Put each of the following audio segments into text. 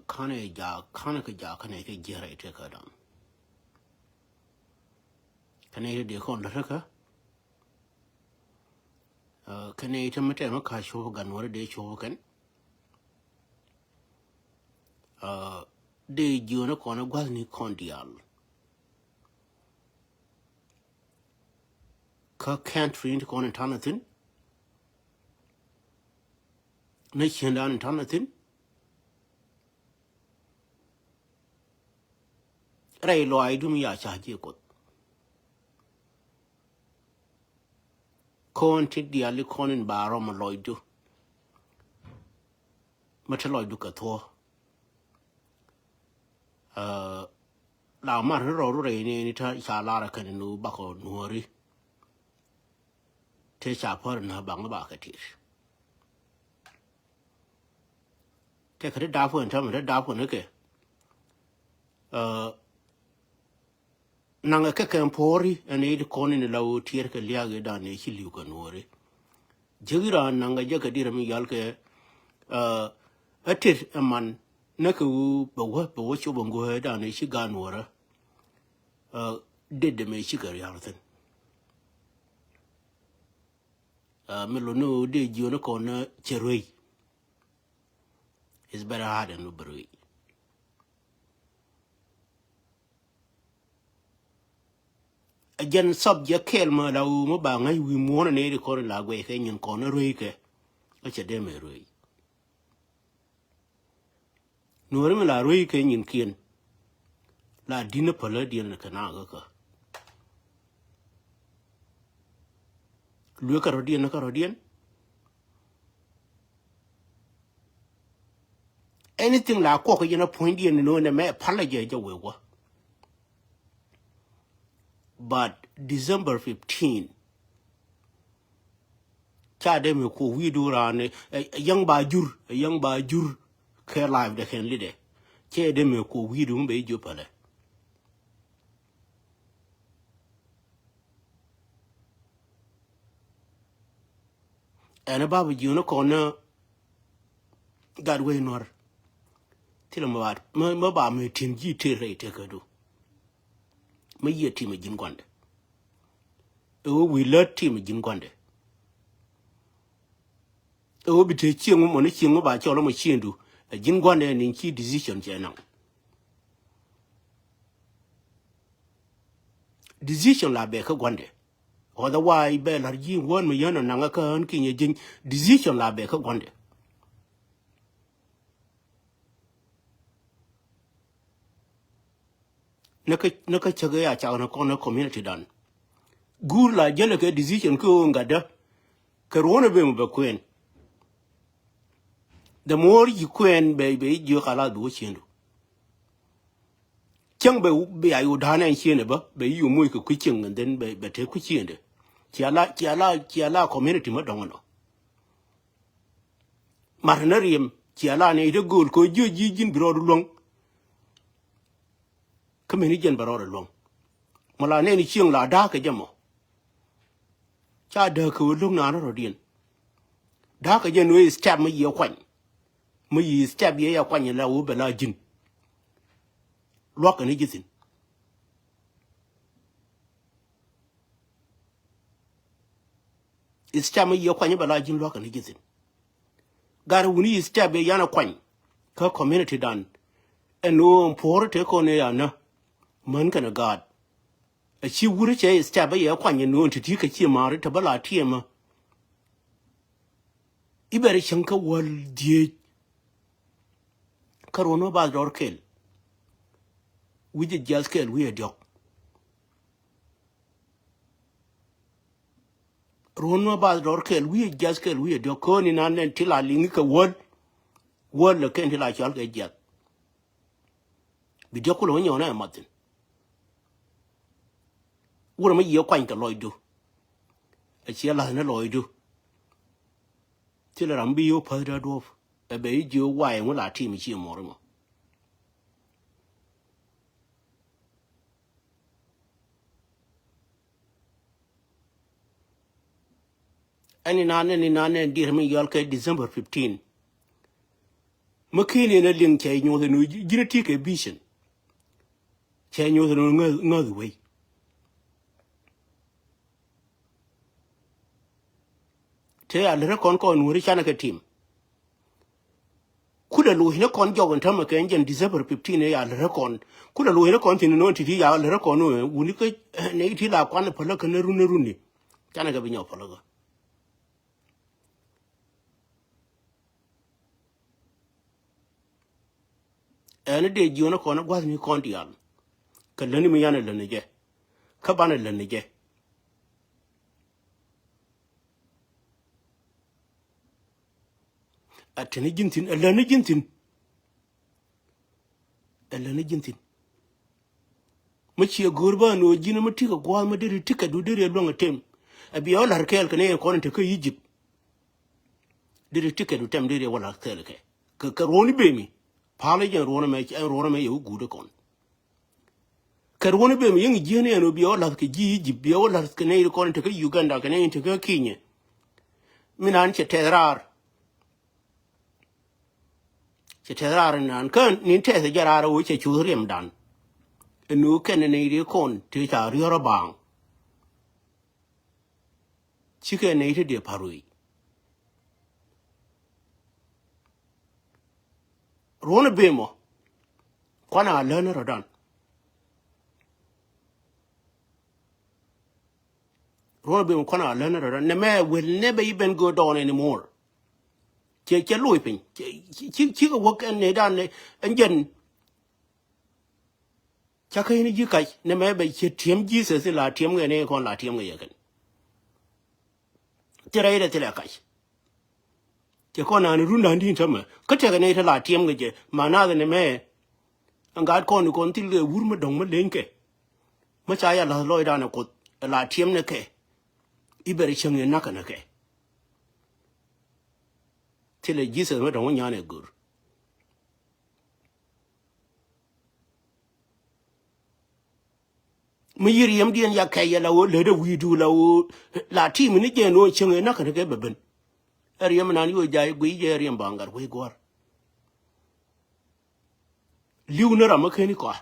Kane ja kane ke jera ite kadam. Kane de kon raka. Kane ite mate no ka show gan wore de show kan. De jono kona gwal ni kondial. Ka country into kon tanatin. Na chendan tanatin. Ray lo ai dum ya cha je ko. Kon ti diali konin baro ma loidu. Mate loidu ka tho. La mar ro re ni ta cha la ra kan nu ba ko nuori. Te cha por na bang ba ka ti. Te ka da fu en ta ma da fu ne ke. Nanga ke kan pori ane de koni ne lawo tier ke liage da ne hiliu ka nuori. Jigira nanga je ka dira mi yal ke atir man na ku ba wo chu bongo da ne shi ga nuora. De me shi ga yarten. Melo no de jio ko na cheroi. Is better hard than uberoi. Again subject kelma la mo ba ngai wi mo na ne ko la gwe ke nyin ko na roi ke a che de me roi nuori me la roi ke nyin kien la dina pala dina ka na ga ka lu ka rodien ka rodien anything la ko ko yina point dien no ne me pala je je we wa but December 15 cha de me ko wi du rane yang ba jur ke live de ken lide che de me ko wi du be jo pala ana babu juno ko na gadwe nor tila ma ba me tim ji te re te ka do ma ye tim jin gwande we let tim jin gwande bi te chiengu mo ne chiengu ba cho lo mo chiendu jin gwande ni chi decision je na decision la be ka gwande otherwise be la ji won me yana na ka an ki nye jin decision la be ka gwande naka chaga ya cha na ko na community dan gur la jele ke decision ko ngada ka rona be mo be kwen the more you kwen be jo kala do chiendu chang be ayu dana chiene ba be yu mu ko kuching and then be te ku chiende chiala community ma dongono marnarium chiala ne de gol ko joji jin biro long kameni jen baro long mala ne ni chieng la da ka jamo cha da ko long na ro dien da ka jen we step ma ye kwan ma yi step ye ya kwan la wo be la jin lo ka ni jitin step ma ye kwan be la jin lo ka ni jitin gar wuni step be yana kwan ka community dan eno por te ko ne ya na man kana god a chi wuri che step be ye kwan no ti ka chi ma ta bala tie ma ibere shanka wal die karono ba dor kel we just kel we dok rono ba dor kel we just kel we dok ko ni nan nen tila lingi ka wol le ken tila chal ga jet bi dok lo nyo na matin wura ma ye kwan ka loidu a chi la na loidu tila rambi yo pa da do e be jo wa e wala ti mi chi mo mo ani nane dir mi yol ke December 15 makini na ling che nyo the no genetic vision che nyo the no ngad way te alre kon nuri chana ke team kuda lu hina kon jogon tama ke engine December 15 ya alre kon kuda lu hina kon tin no ti ya alre kon no wuni ke ne ti la kwan pala ke ne runi chana ke binyo pala ga ene de jiona kon gwas ni kon dial ke lani mi yana lani je ka bana lani je atene jintin lani jintin machi gurba no jina matika gwa madiri tika du dire longa tem abi wala harkel kane kon te ko Egypt dire tika du tem dire wala harkel ke roni bemi pale je rona me yu gude kon ke roni bemi yeng jene no bi wala ke ji Egypt bi wala kane kon te ko Uganda kane te ko Kenya minan che terrar nan kan nin te se jarara wo che churiem dan nu ken ne ri kon te ta ri ro bang chike ne te de parui rona bemo kwana lana rodan rona bemo kwana lana rodan ne me will never even go down anymore che lui pin chi ko work ne dan ne enjen cha kai ni ji kai ne me be che tiem ji se la tiem ne kon la tiem ye kan tere de tele kai che kon na ru nan din tama ka te ne ta la tiem ge ma na ne me an ga kon ti le wur ma dong ma len ke ma cha ya la loi da na ko la tiem ne ke i beri chang ne na ka na ke tele ji se ma dong nya ne gur mi yiri yam dien ya kai ya la wo le de wi du la wo la team ni je no chang na ka ke beben yam nan yo jay gui je yam bangar we gor liu na ra ma ke ni ko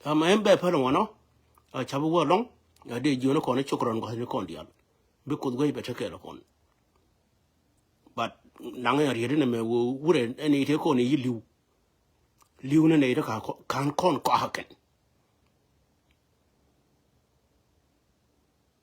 ama embe pa no no a chabu wo long a de ju no ko ne chukron ko ni kon dial be ko goi be take la kon but nang ya ri ne me wo wure eni te ko ni liu na ne ta ka kan kon ko ha ken